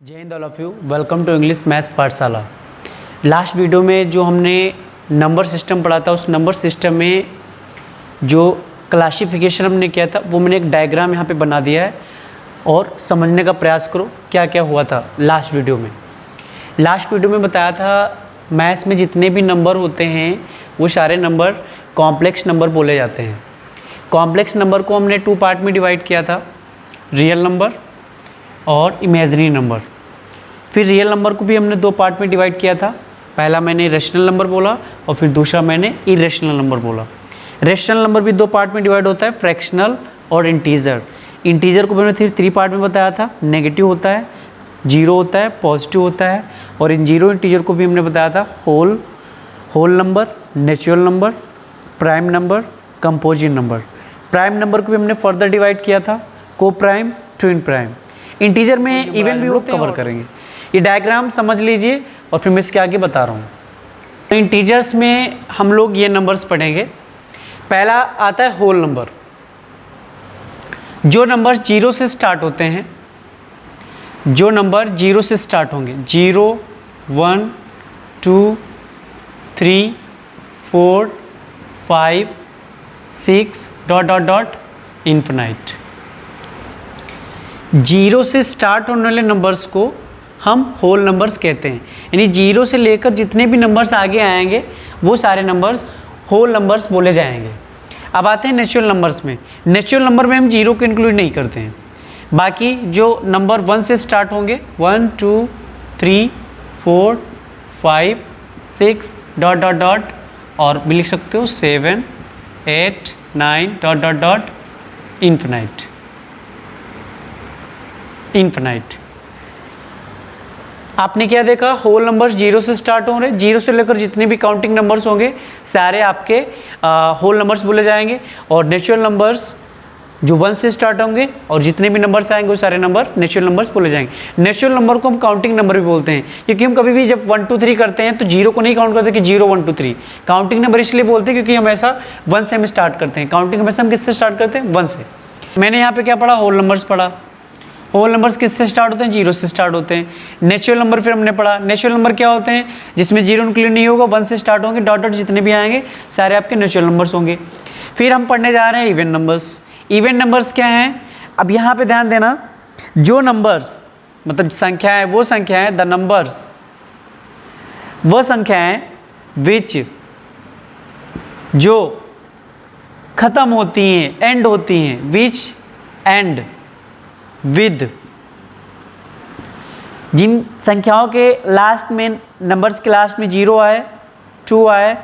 जय हिंद all of you, welcome to English maths Pathshala. Last video में जो हमने नंबर सिस्टम पढ़ा था, उस नंबर सिस्टम में जो क्लासिफिकेशन हमने किया था वो मैंने एक डायग्राम यहाँ पे बना दिया है और समझने का प्रयास करो क्या क्या हुआ था लास्ट वीडियो में। लास्ट वीडियो में बताया था मैथ्स में जितने भी नंबर होते हैं वो सारे नंबर कॉम्प्लेक्स नंबर बोले जाते हैं। कॉम्प्लेक्स नंबर को हमने 2 पार्ट में डिवाइड किया था, रियल नंबर और इमेजिनरी नंबर। फिर रियल नंबर को भी हमने 2 पार्ट में डिवाइड किया था। पहला मैंने रेशनल नंबर बोला और फिर दूसरा मैंने इरेशनल नंबर बोला। रेशनल नंबर भी 2 पार्ट में डिवाइड होता है, फ्रैक्शनल और इंटीजर। इंटीजर को मैंने फिर 3 पार्ट में बताया था, नेगेटिव होता है, जीरो होता है, पॉजिटिव होता है। और इन जीरो इंटीजर को भी हमने बताया था whole number, natural number, prime number, composite number. Prime number को भी हमने फर्दर डिवाइड किया था, coprime, twin prime. Integer में इवन भी लोग कवर करेंगे। ये डायग्राम समझ लीजिए और फिर मैं इसके आगे बता रहा हूँ। तो इंटीजर्स में हम लोग ये नंबर्स पढ़ेंगे। पहला आता है होल नंबर। जो नंबर 0 से स्टार्ट होते हैं, जो नंबर 0 से स्टार्ट होंगे, 0, 1, 2, 3, 4, 5, 6 ... इन्फिनाइट। 0 से स्टार्ट होने वाले नंबर्स को हम होल नंबर्स कहते हैं। यानी 0 से लेकर जितने भी नंबर्स आगे आएंगे वो सारे नंबर्स होल नंबर्स बोले जाएंगे। अब आते हैं नेचुरल नंबर्स में। नेचुरल नंबर में हम 0 को इंक्लूड नहीं करते हैं। बाकी जो नंबर 1 से स्टार्ट होंगे, 1, 2, 3, 4, 5, 6 ... और भी लिख सकते हो 7, 8, 9 ... इन्फिनाइट। आपने क्या देखा, होल नंबर्स 0 से स्टार्ट हो रहे हैं। 0 से लेकर जितने भी काउंटिंग नंबर्स होंगे सारे आपके होल नंबर्स बोले जाएंगे। और नेचुरल नंबर्स जो 1 से स्टार्ट होंगे और जितने भी नंबर्स आएंगे वो सारे नंबर नेचुरल नंबर्स बोले जाएंगे। नेचुरल नंबर को हम काउंटिंग नंबर भी बोलते हैं, क्योंकि हम कभी भी जब 1, 2, 3 करते हैं तो 0 को नहीं काउंट करते कि 0, 1, 2, 3। काउंटिंग नंबर इसलिए बोलते हैं क्योंकि हमेशा 1 से हम स्टार्ट करते हैं। काउंटिंग हमेशा हम किससे स्टार्ट करते हैं? 1 से। मैंने यहाँ पे क्या पढ़ा? होल नंबर्स पढ़ा। होल नंबर्स किससे स्टार्ट होते हैं? 0 से स्टार्ट होते हैं। नेचुरल नंबर फिर हमने पढ़ा। नेचुरल नंबर क्या होते हैं? जिसमें 0 इंक्लूड नहीं होगा, 1 से स्टार्ट होंगे, डॉट जितने भी आएंगे सारे आपके नेचुरल नंबर्स होंगे। फिर हम पढ़ने जा रहे हैं इवन नंबर्स। इवन नंबर्स क्या हैं? अब यहाँ पे ध्यान देना, जो नंबर्स मतलब संख्याएं, वो संख्याएं, द नंबर्स, वो संख्याएं विच जो खत्म होती हैं, एंड होती हैं, विच एंड विद। जिन संख्याओं के लास्ट में, नंबर्स के लास्ट में 0 आए, 2 आए,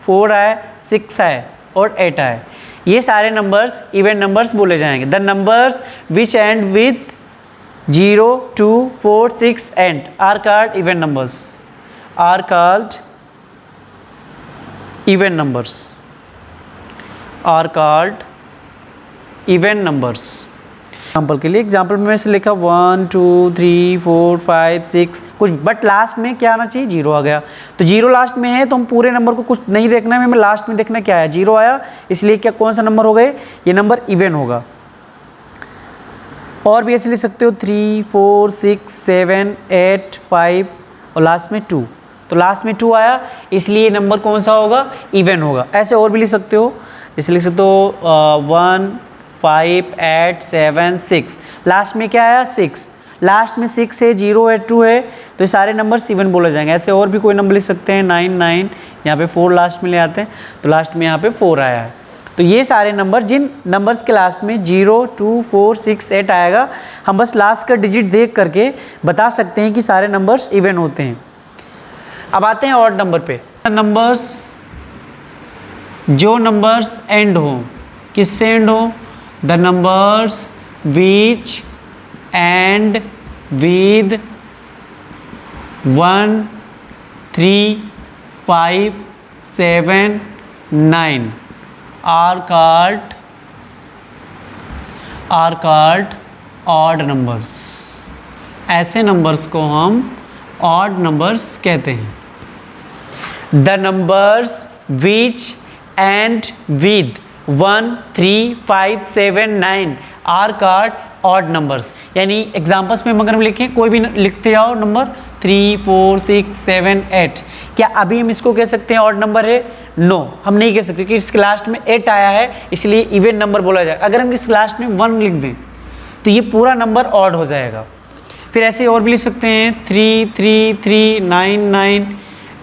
4 आए, 6 आए और 8 आए, ये सारे नंबर्स इवन नंबर्स बोले जाएंगे। The numbers which end with 0, 2, 4, 6 and are called even numbers, are called even numbers, are called even numbers. Example के लिए, एग्जाम्पल में से लिखा 1, 2, 3, 4, 5, 6 कुछ, बट लास्ट में क्या आना चाहिए? 0 आ गया। तो 0 लास्ट में है तो हम पूरे नंबर को कुछ नहीं देखना है, हमें लास्ट में देखना क्या है। 0 आया, इसलिए क्या, कौन सा नंबर हो गए? ये नंबर इवन होगा। और भी ऐसे लिख सकते हो 3, 4, 6, 7, 8, 5 और लास्ट में 2। तो लास्ट में 2 आया, इसलिए नंबर कौन सा होगा? इवन होगा। ऐसे और भी लिख सकते हो, जैसे लिख सकते हो 1, 5, 8, 7, 6। लास्ट में क्या आया? 6। लास्ट में 6 है, 0 है, 2 है, तो ये सारे नंबर्स इवन बोले जाएंगे। ऐसे और भी कोई नंबर लिख सकते हैं, 9, 9, यहाँ पे 4 लास्ट में ले आते हैं, तो लास्ट में यहाँ पे 4 आया है। तो ये सारे नंबर, जिन नंबर्स के लास्ट में 0, 2, 4, 6, 8 आएगा, हम बस लास्ट का डिजिट देख करके बता सकते हैं कि सारे नंबर्स इवन होते हैं। अब आते हैं ऑड नंबर पे। नंबर्स, जो नंबर्स एंड हो, किससे एंड हो? The numbers which end with 1, 3, 5, 7, 9 are called odd numbers। ऐसे नंबर्स को हम odd numbers कहते हैं। The numbers which end with 1, 3, 5, 7, 9 are called odd numbers, यानी एग्जांपल्स में अगर हम लिखें, कोई भी लिखते जाओ नंबर 3, 4, 6, 7, 8, क्या अभी हम इसको कह सकते हैं ऑड नंबर है? नो, हम नहीं कह सकते, क्योंकि इसके लास्ट में 8 आया है, इसलिए इवन नंबर बोला जाएगा। अगर हम इस लास्ट में 1 लिख दें तो ये पूरा नंबर ऑड हो जाएगा। फिर ऐसे और भी लिख सकते हैं 3, 3, 3, 9, 9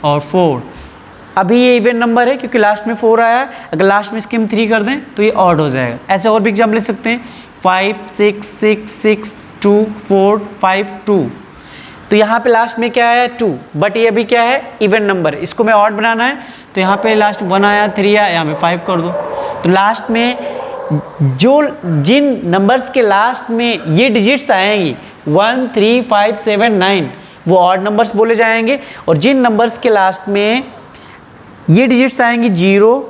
और 4। अभी ये इवन नंबर है क्योंकि लास्ट में 4 आया है, अगर लास्ट में इसके हम 3 कर दें तो ये ऑड हो जाएगा। ऐसे और भी एग्जाम्पल लिख सकते हैं 5, 6, 6, 6, 2, 4, 5, 2। तो यहाँ पे लास्ट में क्या है? 2, बट ये अभी क्या है? Even number. इसको मैं ऑड बनाना है तो यहाँ पे लास्ट 1 आया, 3 आया, यहाँ पे 5 कर दो। तो लास्ट में जिन नंबर्स के लास्ट में ये डिजिट्स आएंगी 1, 3, 5, 7, 9, वो ऑड नंबर्स बोले जाएंगे, और जिन नंबर्स के लास्ट में ये डिजिट्स आएंगी 0,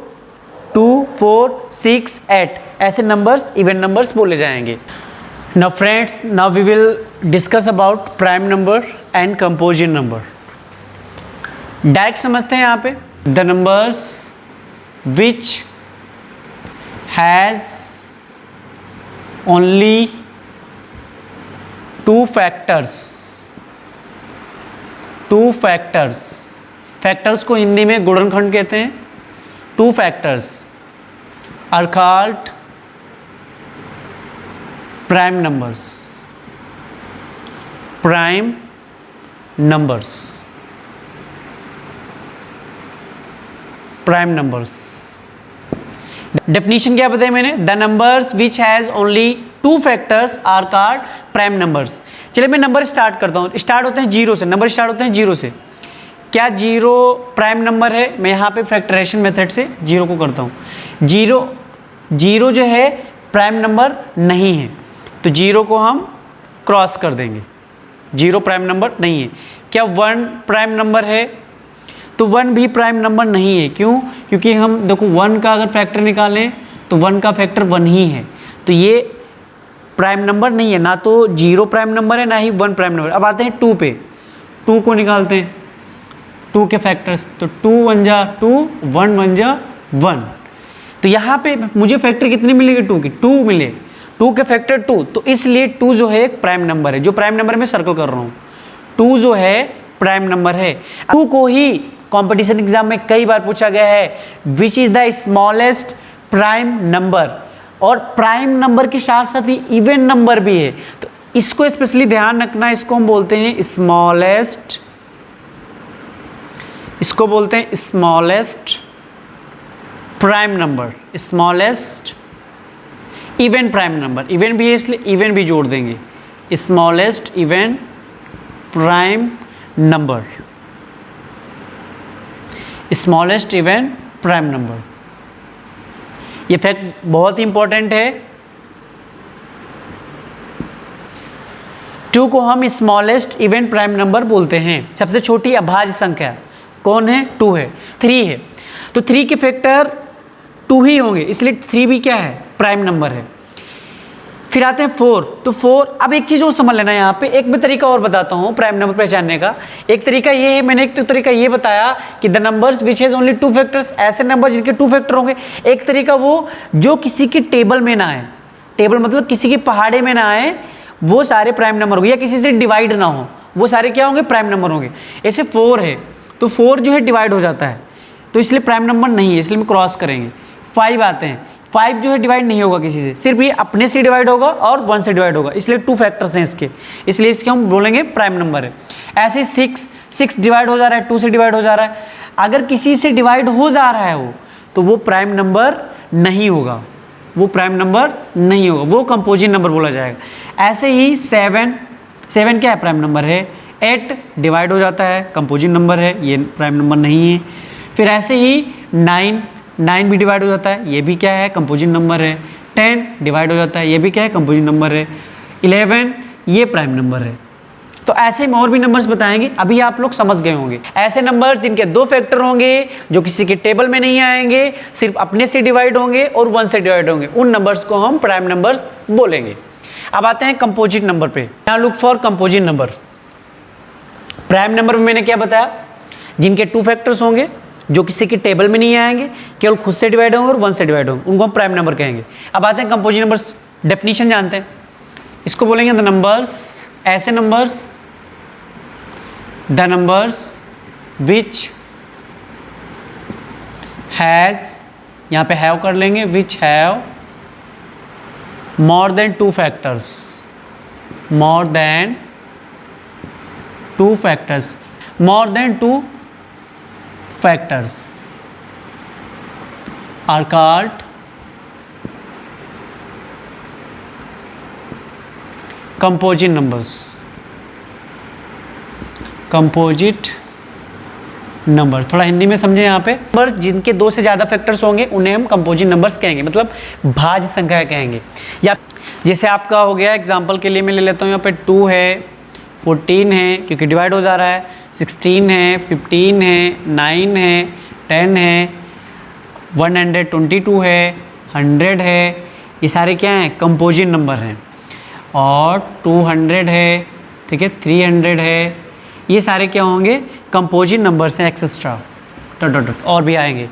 2, 4, 6, 8, ऐसे नंबर्स इवन नंबर्स बोले जाएंगे। Now friends, now we will discuss about prime number and composite number. Direct समझते हैं यहाँ पे, the numbers which has only 2 factors, factors को हिंदी में गुणनखंड कहते हैं। 2 factors are called prime numbers. Prime numbers, prime numbers. Definition क्या बताया मैंने? The numbers which has only 2 factors are called prime numbers. चलिए मैं नंबर स्टार्ट करता हूँ। स्टार्ट होते हैं 0 से, नंबर स्टार्ट होते हैं 0 से। क्या 0 प्राइम नंबर है? मैं यहाँ पे फैक्टराइजेशन मेथड से 0 को करता हूँ। 0 जो है प्राइम नंबर नहीं है, तो 0 को हम क्रॉस कर देंगे। 0 प्राइम नंबर नहीं है। क्या 1 प्राइम नंबर है? तो 1 भी प्राइम नंबर नहीं है। क्यों? क्योंकि हम देखो 1 का अगर फैक्टर निकालें तो 1 का फैक्टर 1 ही है, तो ये प्राइम नंबर नहीं है। ना तो 0 प्राइम नंबर है, ना ही 1 प्राइम नंबर। अब आते हैं 2 पे। 2 को निकालते हैं, 2 के फैक्टर्स, तो 2 1 जा 2, 1 1 जा 1। तो यहाँ पे मुझे फैक्टर कितने मिलेंगे? 2 की 2 मिले, 2 के फैक्टर 2, तो इसलिए 2 जो है एक प्राइम नंबर है। जो प्राइम नंबर मैं सर्कल कर रहा हूँ, 2 जो है प्राइम नंबर है। 2 को ही कंपटीशन एग्जाम में कई बार पूछा गया है, which is the smallest prime number, और प्राइम नंबर के साथ साथ ही इवन नंबर भी है, तो इसको स्पेशली ध्यान रखना। इसको हम बोलते हैं स्मॉलेस्ट, इसको बोलते हैं smallest prime number, smallest even prime number. Even भी है इसलिए इवन भी जोड़ देंगे, smallest even prime number, smallest even prime number. ये फैक्ट बहुत इंपॉर्टेंट है। 2 को हम स्मॉलेस्ट इवन प्राइम नंबर बोलते हैं। सबसे छोटी अभाज्य संख्या कौन है? 2 है। 3 है, तो 3 के फैक्टर 2 ही होंगे, इसलिए 3 भी क्या है? प्राइम नंबर है। फिर आते हैं 4, तो 4, अब एक चीज़ और समझ लेना यहाँ पे, एक मैं तरीका और बताता हूँ प्राइम नंबर पहचानने का। एक तरीका ये है, मैंने एक तो तरीका ये बताया कि the numbers which has only 2 factors, ऐसे नंबर जिनके 2 फैक्टर होंगे। एक तरीका वो जो किसी की टेबल में ना आए, टेबल मतलब किसी के पहाड़े में ना आए, वो सारे प्राइम नंबर होंगे, या किसी से डिवाइड ना हो, वो सारे क्या होंगे? प्राइम नंबर होंगे। ऐसे 4 है, तो 4 जो है डिवाइड हो जाता है, तो इसलिए प्राइम नंबर नहीं है, इसलिए हम क्रॉस करेंगे। 5 आते हैं, 5 जो है डिवाइड नहीं होगा किसी से, सिर्फ ये अपने से डिवाइड होगा और 1 से डिवाइड होगा, इसलिए 2 फैक्टर्स हैं इसके, इसलिए इसके हम बोलेंगे प्राइम नंबर है। ऐसे 6 डिवाइड हो जा रहा है, 2 से डिवाइड हो जा रहा है। अगर किसी से डिवाइड हो जा रहा है वो, तो वो प्राइम नंबर नहीं होगा, वो प्राइम नंबर नहीं होगा, वो कंपोजिट नंबर बोला जाएगा। ऐसे ही 7 क्या है? प्राइम नंबर है। 8 डिवाइड हो जाता है, कंपोजिट नंबर है, ये प्राइम नंबर नहीं है। फिर ऐसे ही 9 भी डिवाइड हो जाता है, ये भी क्या है? कंपोजिट नंबर है। 10 डिवाइड हो जाता है, ये भी क्या है? कंपोजिट नंबर है। 11 ये प्राइम नंबर है। तो ऐसे में और भी नंबर्स बताएंगे, अभी आप लोग समझ गए होंगे। ऐसे नंबर्स जिनके 2 फैक्टर होंगे, जो किसी के टेबल में नहीं आएंगे, सिर्फ अपने से डिवाइड होंगे और 1 से डिवाइड होंगे, उन नंबर्स को हम प्राइम नंबर्स बोलेंगे। अब आते हैं कंपोजिट नंबर पे। Now look for composite number. Prime number में मैंने क्या बताया? जिनके 2 फैक्टर्स होंगे, जो किसी के टेबल में नहीं आएंगे, केवल खुद से डिवाइड होंगे और 1 से डिवाइड होंगे, उनको हम प्राइम नंबर कहेंगे। अब आते हैं कंपोजिट नंबर्स, डेफिनेशन जानते हैं। इसको बोलेंगे द नंबर्स, ऐसे numbers, the numbers which has, यहाँ पे हैव कर लेंगे, which have more than 2 factors, more than 2 factors, more than 2 factors are called composite numbers, composite number. थोड़ा हिंदी में समझे यहाँ पे, नंबर जिनके 2 से ज़्यादा फैक्टर्स होंगे उन्हें हम कंपोजिट नंबर्स कहेंगे, मतलब भाज्य संख्या कहेंगे। या जैसे आपका हो गया, एग्जांपल के लिए मैं ले लेता हूँ, यहाँ पे 2 है, 14 है क्योंकि डिवाइड हो जा रहा है, 16 है, 15 है, 9 है, 10 है, 122 है, 100 है, ये सारे क्या हैं, कंपोजिट नंबर हैं। और 200 है, ठीक है, 300 है, ये सारे क्या होंगे, कंपोजिट नंबर्स हैं, एक्सेट्रा डॉट डॉट डॉट और भी आएंगे।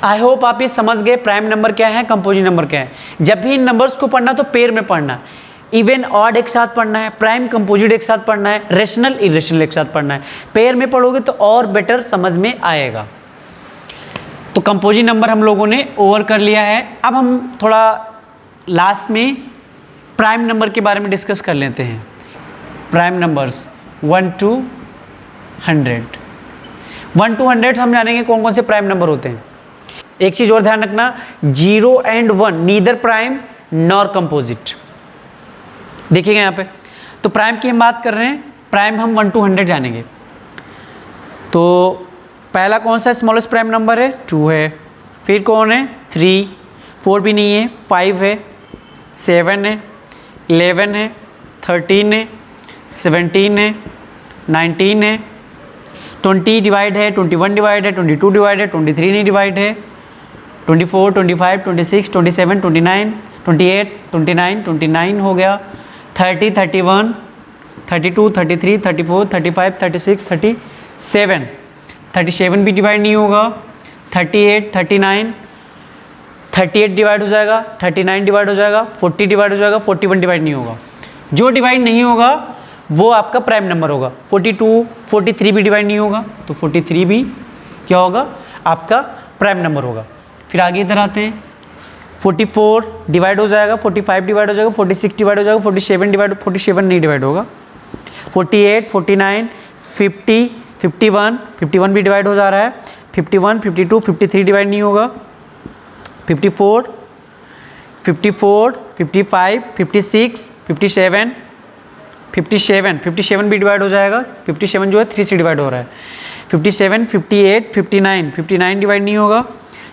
आई होप आप ये समझ गए प्राइम नंबर क्या है, कंपोजिट नंबर क्या है। जब भी इन नंबर्स को पढ़ना तो पेयर में पढ़ना, इवन ऑड एक साथ पढ़ना है, प्राइम कंपोजिट एक साथ पढ़ना है, रेशनल इरेशनल एक साथ पढ़ना है। पेयर में पढ़ोगे तो और बेटर समझ में आएगा। तो कंपोजिट नंबर हम लोगों ने ओवर कर लिया है। अब हम थोड़ा लास्ट में प्राइम नंबर के बारे में डिस्कस कर लेते हैं। प्राइम नंबर्स 1 to 100, 1 to 100 हम जानेंगे कौन कौन से प्राइम नंबर होते हैं। एक चीज़ और ध्यान रखना, 0 and 1 neither prime nor composite. देखिएगा यहाँ पे, तो प्राइम की हम बात कर रहे हैं, प्राइम हम 1 to 100 जानेंगे। तो पहला कौन सा स्मॉलेस्ट प्राइम नंबर है, 2 है। फिर कौन है, 3, 4 भी नहीं है, 5 है, 7 है, 11 है, 13 है, 17 है, 19 है, 20 डिवाइड है, 21 डिवाइड है, 22 डिवाइड है, 23 नहीं डिवाइड है, 24, 25, 26, 27, 29, 28, 29, 29 हो गया, 30, 31, 32, 33, 34, 35, 36, 37, 37 भी डिवाइड नहीं होगा, 38, 39, 38 डिवाइड हो जाएगा, 39 डिवाइड हो जाएगा, 40 डिवाइड हो जाएगा, 41 डिवाइड नहीं होगा। जो डिवाइड नहीं होगा वो आपका प्राइम नंबर होगा। 42, 43 भी डिवाइड नहीं होगा, तो 43 भी क्या होगा, आपका प्राइम नंबर होगा। फिर आगे इधर आते हैं, 44 डिवाइड हो जाएगा, 45 डिवाइड हो जाएगा, 46 डिवाइड हो जाएगा, 47 नहीं डिवाइड होगा, 48, 49, 50, 51, 51 भी डिवाइड हो जा रहा है, 51, 52, 53 डिवाइड नहीं होगा, 54, 55, 56, 57, 57 भी डिवाइड हो जाएगा, 57 जो है 3 से डिवाइड हो रहा है, 57, 58, 59 डिवाइड नहीं होगा,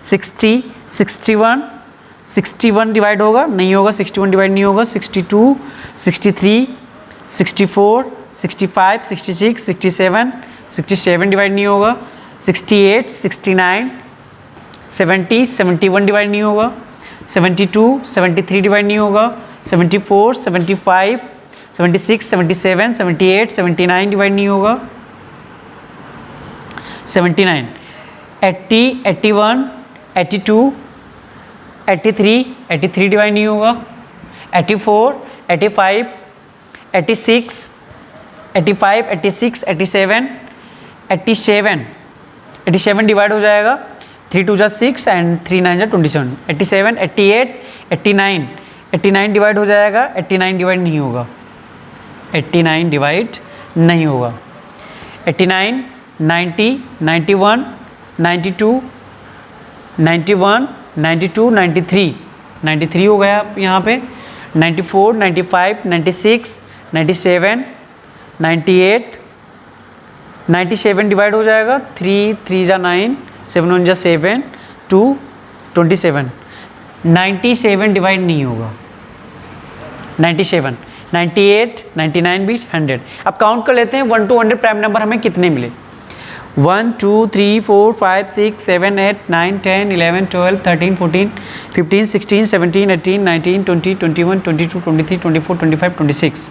60, 61 डिवाइड होगा, नहीं होगा, 61 डिवाइड नहीं होगा, 62, 63, 64, 65, 66, 67 डिवाइड नहीं होगा, 68, 69, 70, 71 डिवाइड नहीं होगा, 72, 73 डिवाइड नहीं होगा, 74, 75, 76, 77, 78, 79 डिवाइड नहीं होगा, 79, 80, 81, 82, 83 डिवाइड नहीं होगा, 84, 85, 86, 87 डिवाइड हो जाएगा, 3 2 6 एंड 3 9 27, 87, 88, 89 डिवाइड हो जाएगा, 89 डिवाइड नहीं होगा, 89 डिवाइड नहीं होगा, 89, 90, 91, 92, 91, 92, 93 हो गया यहाँ पे, 94, 95, 96, 97, 98, 97 डिवाइड हो जाएगा, 3 3 जा 9, 7 1 जा 7, 2 27, 97 डिवाइड नहीं होगा, 97, 98, 99 भी 100। अब काउंट कर लेते हैं 1 to 100 प्राइम नंबर हमें कितने मिले। 1 2 3 4 5 6 7 8 9 10 11 12 13 14 15 16 17 18 19 20 21 22 23 24 25 26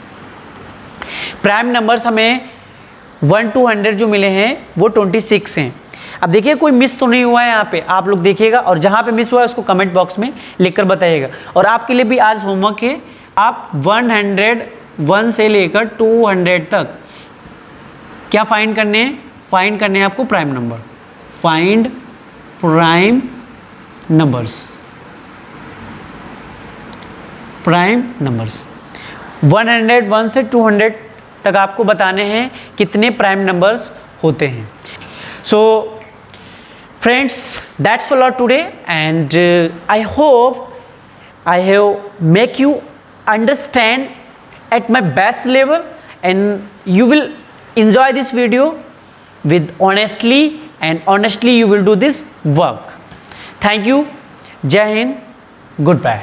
प्राइम नंबर्स हमें 1 to 100 जो मिले हैं वो 26 हैं। अब देखिए कोई मिस तो नहीं हुआ है यहाँ पे, आप लोग देखिएगा और जहाँ पे मिस हुआ है उसको कमेंट बॉक्स में लिखकर बताइएगा। और आपके लिए भी आज होमवर्क है, आप 101 से लेकर 200 तक क्या फाइंड करने हैं? फाइंड करने हैं आपको prime number. Find prime numbers, prime numbers 101 से 200 तक आपको बताने हैं कितने प्राइम नंबर्स होते हैं। So friends, that's for today and I hope I have make you understand at my best level, and you will enjoy this video with honestly, and honestly you will do this work. Thank you. Jai Hind. Goodbye.